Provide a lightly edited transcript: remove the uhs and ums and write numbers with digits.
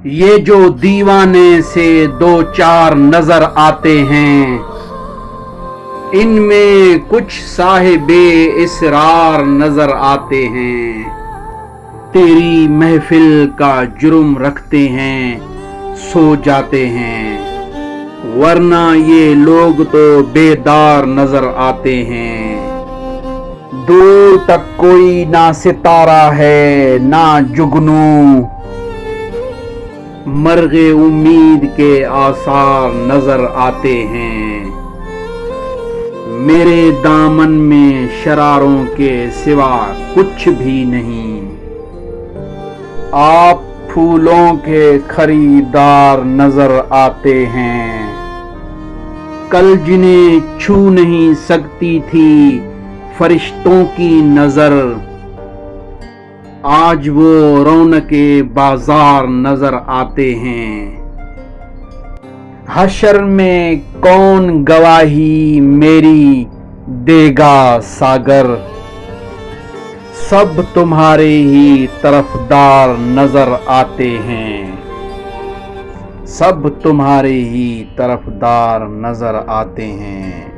یہ جو دیوانے سے دو چار نظر آتے ہیں، ان میں کچھ صاحب اسرار نظر آتے ہیں۔ تیری محفل کا جرم رکھتے ہیں، سو جاتے ہیں، ورنہ یہ لوگ تو بیدار نظر آتے ہیں۔ دور تک کوئی نہ ستارہ ہے نہ جگنو، مرغ امید کے آثار نظر آتے ہیں۔ میرے دامن میں شراروں کے سوا کچھ بھی نہیں، آپ پھولوں کے خریدار نظر آتے ہیں۔ کل جنہیں چھو نہیں سکتی تھی فرشتوں کی نظر، آج وہ رونق بازار نظر آتے ہیں۔ حشر میں کون گواہی میری دے گا ساگر، سب تمہارے ہی طرفدار نظر آتے ہیں، سب تمہارے ہی طرفدار نظر آتے ہیں۔